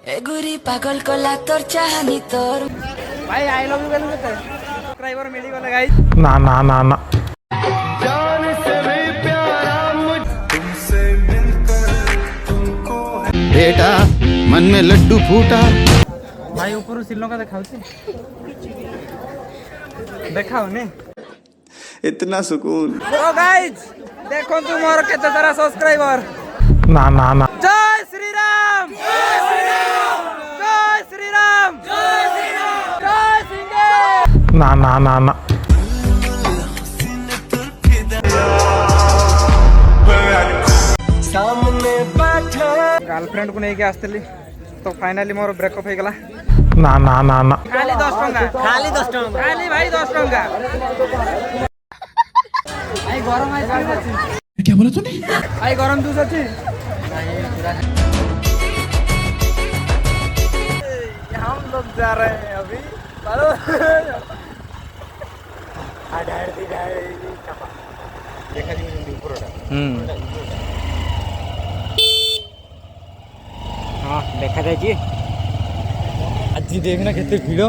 एगुरी पागल कला तोर चाहनी तोर भाई आई लव यू बोलू केते सब्सक्राइबर मिली गले गाइस ना ना ना ना जान से भी प्यारा मुझ तुमसे मिलकर तुमको बेटा मन में लड्डू फूटा। भाई ऊपर श्रीलंका देखाओ ने इतना सुकून। ओ गाइस देखो तू मोर केते सारा सब्सक्राइबर। ना ना ना जय श्री राम जय श्री राम जय श्री राम जय श्री राम जय सिंह। ना ना ना ना सामने बैठा गर्लफ्रेंड को नहीं के आस्तली तो फाइनली मोर ब्रेकअप हो गला। ना ना ना ना खाली 10 टंका खाली भाई 10 टंका। भाई गरम आइसक्रीम अछि क्या बोला तूने? भाई गरम जूस अछि। हम लोग जा रहे हैं अभी चलो हाँ देखा जाए आज देखना कितने भीड़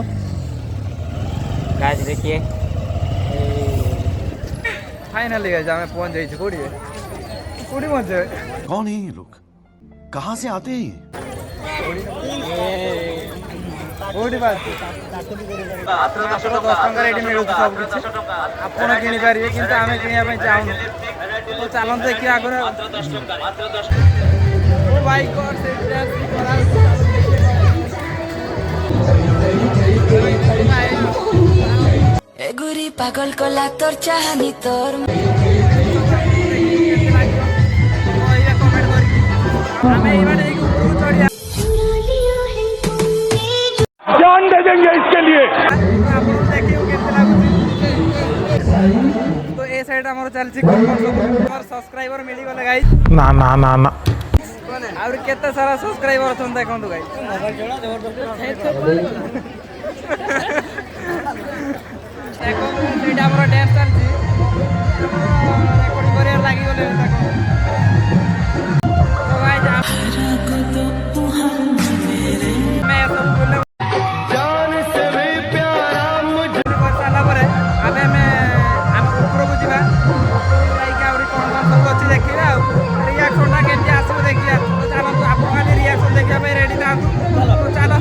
गाइस देखिए फाइनली गाइस हमें पहुंच जाइए कोड़ी पहुंच जाए। कौन है ये लोग, कहाँ से आते हैं? कोड़ी बात 10 टंका रेडी मिलू सब किछ आपण किनि पारिबे किंतु आमे किनिया पय चाहू तो चलन देखिए आगर ओ भाई गॉड से एगुरी पागल कला तोर चाहनी तोर जान दे देंगे इसके लिए। तो ए साइड हमर चलछि हमर सब्सक्राइबर मिली गले गाइस। ना ना ना ना और केते सारा सब्सक्राइबर छन देखंतु गाइस मोबाइल जोड़ा जबरदस्त देखो सेटा हमर डांस चलछि रेकॉर्डिंग करे लागि गले देखो तो गाइस मैं सब बोले जान से भी प्यारा मुझ साला पर अबे हम ऊपर को जीवा लाइक आउरी कोन कोन सब अछि देखिबा रिएक्शन ना केमती आसो देखिया तो चलो आपन खाली रिएक्शन देखिया पे रेडी था तो चलो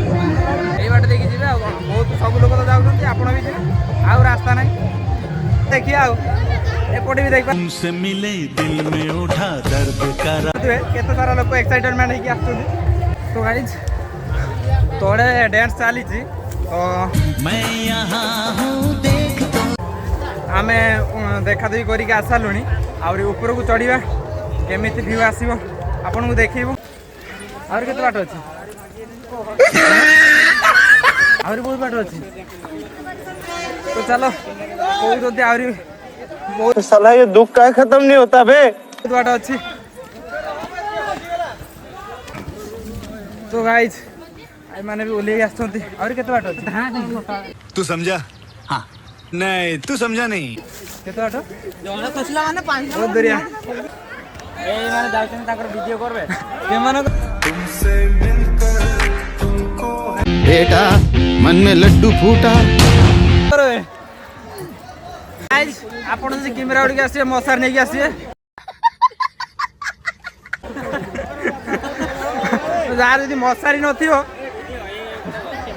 एई बाटे देखि जीवा बहुत सब लोग तो जाउछंती आपन भी जीवा आ रास्ता नहीं देखिया आ एपटे भी देखबा तुमसे मिले दिल में उठा दर्द का केते सारा लोग एक्साइटमेंट है कि आछुंती तो गाइस तोड़े डांस चाली छी तो मैं यहाँ हूँ देख आमे देखा देखी करिक आसालुनी आउरी ऊपर को चढ़िबा केमिति व्यू आसीबो आपन को देखिबो आउरी केते बाट अछि आउरी बहुत बाट अछि तो चलो कोई जदी आउरी बहुत साला ये दुख का खत्म नहीं होता बे। बहुत बाट अछि तो गाइस आई माने भी ओले आछंती आउरी केते बाट अछि तू समझा? हाँ नहीं तू समझा नहीं। केते बाट जोना खसला माने पानी बहुत दरिया ए माने जाउछन ताकर वीडियो करबे के माने तुमसे मिलकर तुमको बेटा मन में लड्डू फूटा। करबे गाइस आपण जे कैमरा उडी के आसी मसार नै के आसी यार यदि मसारी नथियो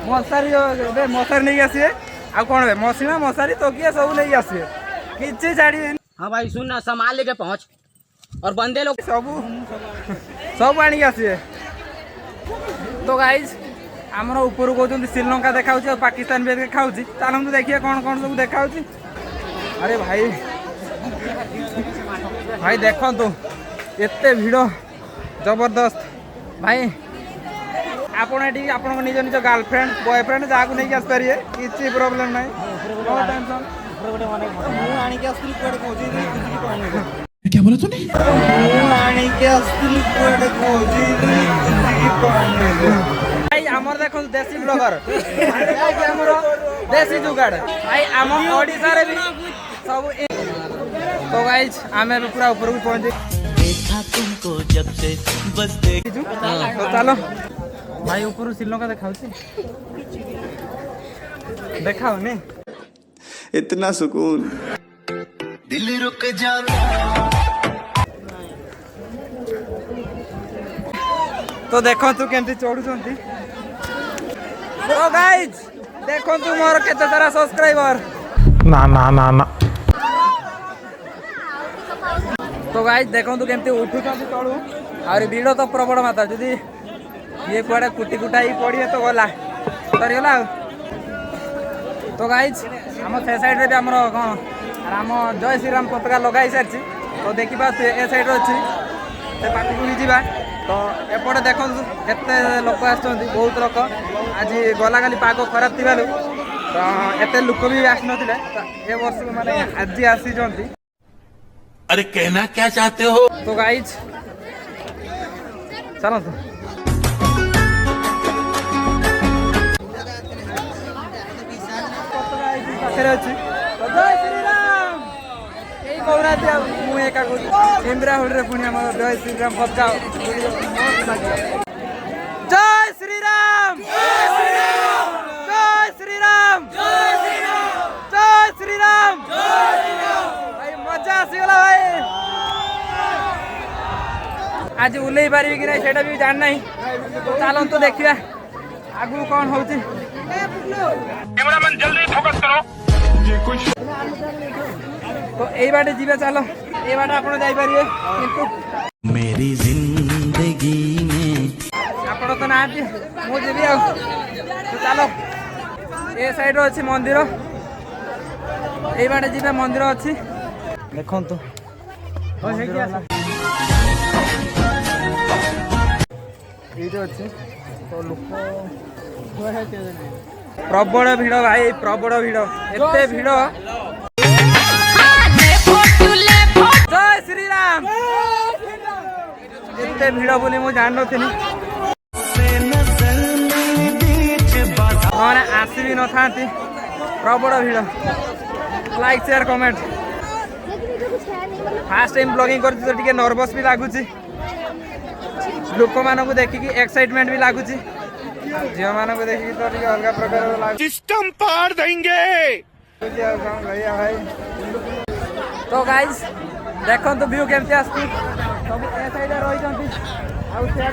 मसारी बे मसारी नै के आसी आ कोन बे मसीना मसारी तो किए सब नै के आसी किछि छाडी। हाँ भाई सुन ना सामान लेके पहुंच और बंदे लोग सब आनी आसी तो गाइस आमर ऊपर कहते श्रीलंका देखा और पाकिस्तान भी देखा चलते देखिए कौन कौन सब देखा। अरे भाई भाई देखो तो एते भिड़ जबरदस्त भाई आपण एटी आपण निज निज गर्लफ्रेंड बॉयफ्रेंड जहाँ नहीं आस पारे किसी प्रोब्लेम ना टेंशन क्या बोला तूने? भाई आमर देखो देसी ब्लॉगर आमर देसी जुगाड़ भाई आम ओडिशा रे भी सब तो गाइस आमे पूरा ऊपर को पहुंचे देखा तुमको जब से बस देख तो चलो भाई ऊपर श्रीलंका देखा देखाओनी इतना सुकून। दिल रुक जाता। तो देखु केमती चढ़ुंट तो गाइज देखु मोर केते सारा सब्सक्राइबर ना ना ना ना तो गाइज देखु केमती उठुंट तलू और भीड़ तो प्रबल मात्रा जदि ये कुआड़े कुटी कुटा पड़े तो गला सरीगला। तो गाइज आम से साइड रे भी आम कौन आम जय श्रीराम पताका लगाई सारी तो देखा ए साइड अच्छी से पाखक भी जावा तो एपटे देखु एत लोक आसुँच बहुत लोक आज गला काली पाग खराब थी तो एत लोक भी आसी नथिले ए वर्ष माने आज आसी अरे कहना क्या चाहते हो? तो गाइज चलतु पाखे अच्छी जय श्रीराम यही कहना मुझे इंद्राहुड़ी पुणी आम जय श्रीराम पताका जय श्रीराम जय श्रीराम जय श्रीराम भाई मजा आसीगला भाई आज उल्लई पारि कि नहीं सेटा भी जान नहीं चलतु देखिए आगू कौन हो तो यही बाटे जीवे चलो ये बाटे आप जापर किंतु मेरी जिंदगी में आपण तो ना मुझे भी तो चलो ए साइड अच्छी मंदिर यही बाटे जीवे मंदिर अच्छी देखु ये अच्छी तो लोक प्रबल भिड़ भाई प्रबल भिड़ एते भिड़ जय श्रीराम एते भिड़ बोली मुझे जान नी मैंने आसी भी न था प्रबल भिड़ like share comment fast time blogging कर तो टिके नर्वस भी लगुच लोक मानक देखिकी एक्साइटमेंट भी लगुच झील मान देखिए तो अलग प्रकार सिस्टम पार देंगे। भाई तो गाइज देखो तो व्यू केमती आसू सब ए साइड रही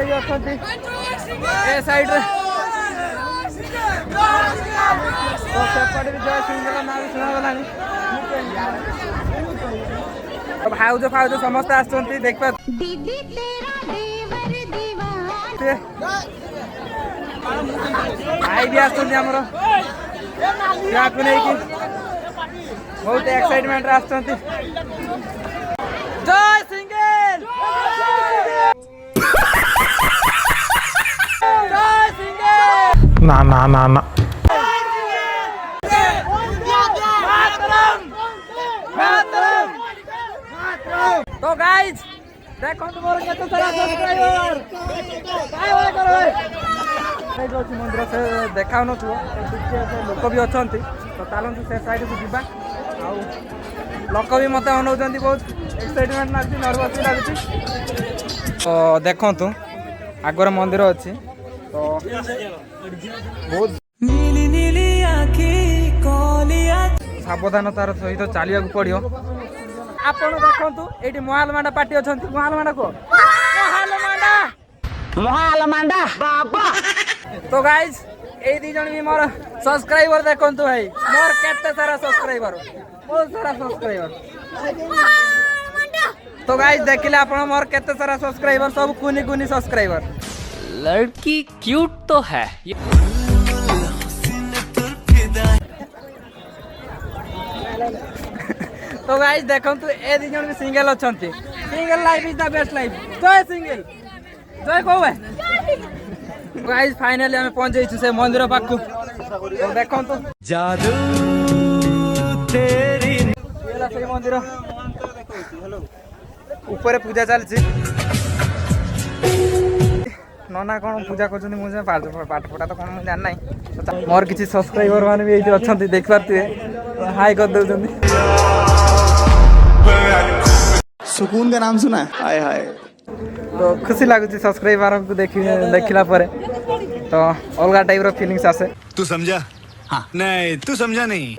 भी अच्छा ए साइड जय सिंह ना भी शुणागला भाउज फाउज समस्त आसुँच देख भाई भी आसमर नहीं बहुत एक्साइटमेंट आसुँच जय सिंगल जय सिंगल ना ना ना ना तो गाइज देखो तुम केते सारा सब्सक्राइबर बाय करो मंदिर से देखा लोक भी अच्छा तो चलते से साइड को जीवा लोक भी मत अनाऊँ बहुत एक्साइटमेंट लगे नर्वस भी लगे तो देखु आगर मंदिर अच्छी तो बहुत सावधानतार सहित चलिया पड़ो आपण देखु ये महालमांडा पार्टी अच्छा महालमांडा को महालमांडा बाबा तो गाइज ये दी जन भी मोर सब्सक्राइबर देखु भाई मोर केते सारा सब्सक्राइबर बहुत सारा सब्सक्राइबर तो गाइज देखिले आपण मोर केते सारा सब्सक्राइबर सब कुनी कुनी सब्सक्राइबर लड़की क्यूट तो है। तो गाइज देखु ए दी जन भी सिंगल अच्छा single life is the best life जय सिंगल जय कौ गाइज फाइनली आम पहुंच जाइछु से मंदिर पाखु तो देखु जादू तेरी से मंदिर ऊपर पूजा चलती नना कौन पूजा कर मुझे पाठ पढ़ा तो कौन मुझे जान ना मोर किसी सब्सक्राइबर मैंने भी ये अच्छा देख पारे हाई कर दे सुकून का नाम सुना है? हाय हाय तो खुशी लगुच सब्सक्राइबर को देखला तो तो अलग टाइप फीलिंग्स आसे। तू समझा? हाँ नहीं तू समझा नहीं।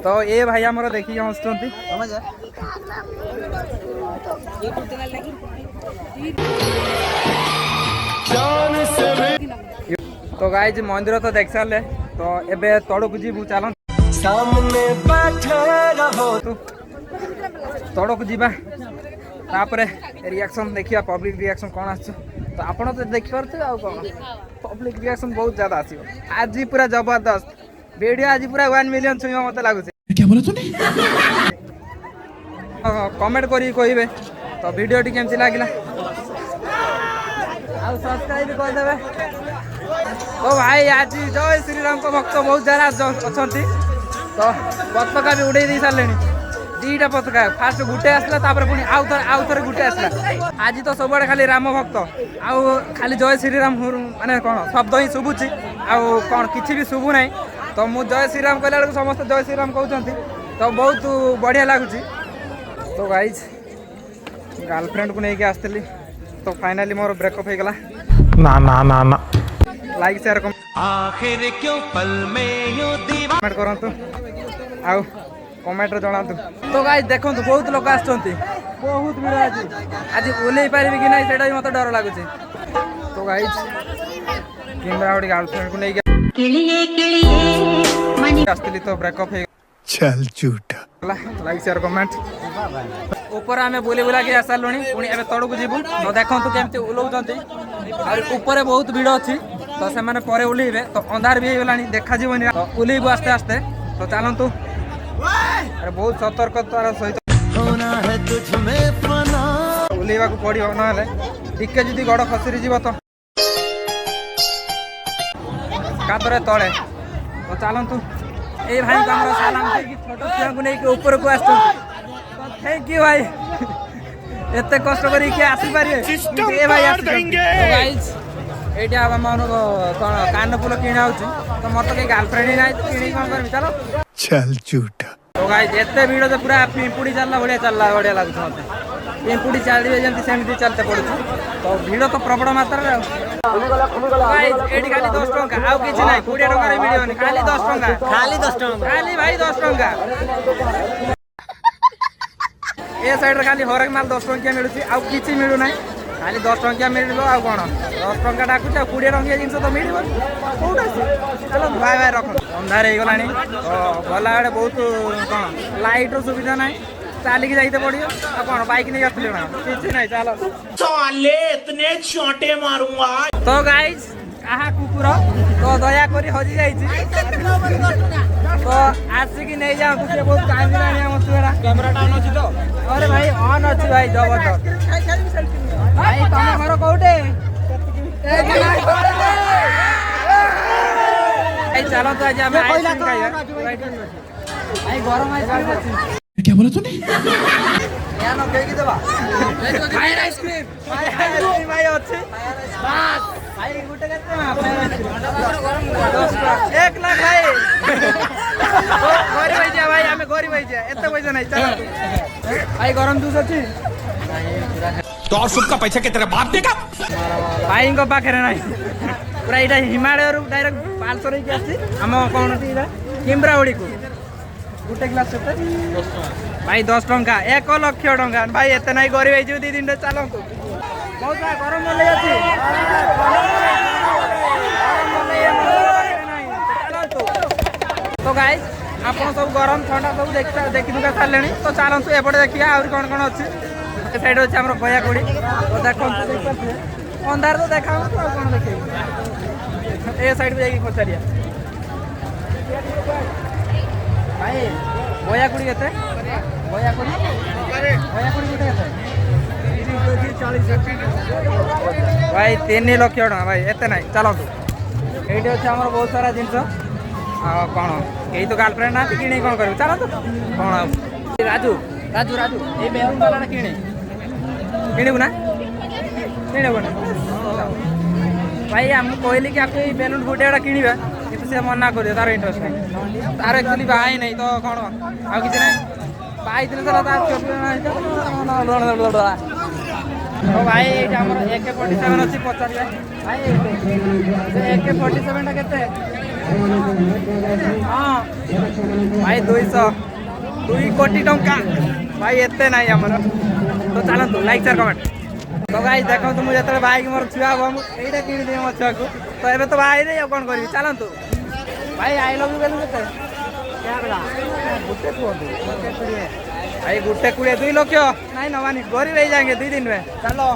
तो ये भाई आमर देखिए हसुँच तो गाइज मंदिर तो देख सारे तो एबे तड़क जीवु चल सामने बैठे रहो तड़क जीवा तापर रिएक्शन देखिए पब्लिक रिएक्शन कौन आस तो आप तो देखिपे आ कौन पब्लिक रिएक्शन बहुत ज्यादा आसो आज पूरा जबरदस्त वीडियो आज पूरा 1 मिलियन छुईवा मत लगुच कमेंट करी कहे तो वीडियो टी केमती लगे सब्सक्राइब करदे तो भाई आज जय श्रीराम को भक्त बहुत ज्यादा अच्छा तो पताका भी उड़े सारे दीटा पताका फास्ट गुटे आसला पुणी आउ थे गुटे आसला आज तो सब खाली राम भक्त आउ खाली जय श्रीराम माने कौन शब्द ही शुभुची आउ कौन किसी भी शुभु ना तो मु जय श्रीराम कहला बेलू समस्त जय श्रीराम कहते तो बहुत बढ़िया लगुच तो गाइज गर्लफ्रेंड को लेकिन आसती तो फाइनाली मोर ब्रेकअप हो गला ना ना ना ना लाइक शेयर आखिर क्यों पल में यूं दीवार कमेंट करंतु आउ कमेंट रे जणातु तो गाइस देखंतु बहुत लोग आछंती बहुत भीड़ आज ओले पारिबे कि नाही सेटा मते डर लागुची तो गाइस किमरा ओडी गर्लफ्रेंड को नै किलिए किलिए मनी आस्तली तो ब्रेकअप हो चल झूठा लाइक शेयर कमेंट ऊपर आमे बोली बोला के आसा लणी पुणी एबे तड़कू जीवु तो देखंतु केमते उलौजंती और ऊपर बहुत भीड़ अछि तो से माने परे उलीबे तो अंधार भी होलानी देखा जीवनी तो उलीबु आस्ते आस्ते तो चलंतु अरे बहुत सतर्कतार सहित होना है तुझ में फना उलीबा को पड़ियो नहले टिके जदी गड़ खसरी जीव तो कादरे तळे तो चलंतु ए भाई को हमरा सलाम देकी छोटो छुआ को नै के ऊपर को आस्तु थैंक यू भाई एते कष्ट करी के आसी पारिए ए भाई आसी गाइस एटा अब मन कोन कान फूल किना होची तो मत के गर्लफ्रेंड नाही तो किनी कोन करबी चलो चल झूठा तो गाइस एते वीडियो तो पूरा पिंपुड़ी चलला बढ़िया लागुछ मते पिंपुड़ी चलबे जेंति सेमति चलते पड़ुछ तो वीडियो तो प्रबल मात्रा रे गाइस एटी खाली 10 टंका आउ किछि नाही 20 टंका रे वीडियो नि खाली 10 टंका खाली भाई 10 टंका ए साइड रे खाली हरक माल 10 टंका मिलुची आउ किछि मिलु नाही खाली 10 टंका मिललो आ कोन 10 टंका डाकुछ आ 20 टंका जिंस तो मिलबो कोउटा चलो भाई भाई रख अंधार हे गलानी तो गला बेले बहुत कोन लाइट रो सुविधा नाही चाली के जाइते पड़ियो आ कोन बाइक नै आथले ना किछि नाही चलो साले इतने छोटे मारूंगा तो गाइस आहा कुकुर तो दया करी हजी जाइछि तो आसी की नहीं जाओ तुझे बहुत टाइम लानी हम तुरा कैमरा ऑन अछि तो अरे भाई ऑन अछि भाई जबरदस्त भाई तमे घर कोउटे ए चलो तो आज हम आइसक्रीम खाइया भाई गरम आइसक्रीम अछि क्या बोला तूने या न के की देबा फायर आइसक्रीम भाई अछि बस भाई गुटे केते फायर आइसक्रीम 1 लाख भाई गरीब है भाई हमें गरीब है एते पैसा नहीं चलो भाई गरम जूस अछि तो और सबका पैसा के तेरे बाप देगा भाई को पाखरे नहीं पूरा इटा हिमालय रो डायरेक्ट 500 रे के आसी हम कोन इटा किमरावड़ी को गुटे ग्लास से भाई 10 टंका 1 लाख टंका भाई एते नहीं गरीब है दी दिन चलो बहुत गरम ले अछि तो गाइस आपण सब गरम ठंडा सब देखि दुका सारलेनी तो चलंतु एपटे देखिया और कोन कोन अछि ए साइड अछि हमर गया कोडी तो देखंतु देखते अंधार तो देखाउ तो कोन देखै ए साइड पे जाई पछारिया भाई गया कोडी केते गया कोडी केते भाई 3 लाख टका भाई एते नहीं चलंतु एठी अछि हमर बहुत सारा जिंस कौन यही तो गर्लफ्रेंड ना कि कौन कर चलो तो कौन राजू राजू राजू ये बेलून वाला किणे किणबू ना किणबू ना भाई हम कहली कि आपको बेलून गोटे गोटा किणवा कि से मना कर तार इंटरेस्ट नहीं तार एक्चुअली बाई नहीं तो कौन आ किसी ना बाई तो तो भाई ये आम AK-47 अच्छी पचारे भाई AK-47 के हाँ भाई 2 कोटी टंका भाई एते ना आमर तो चलतु लाइक शेयर कमेंट तो गाइस देखो तो मुझे भाई मोर छुआ हम एटा किन दे मो छुआ को तो एबे तो भाई रे कोन करबी चलतु भाई आई लव यू बेलु केते क्या बेला गुटे को भाई गुटे 2 लाख नहीं नवानी गरीब रह जाएंगे 2 दिन में चलो।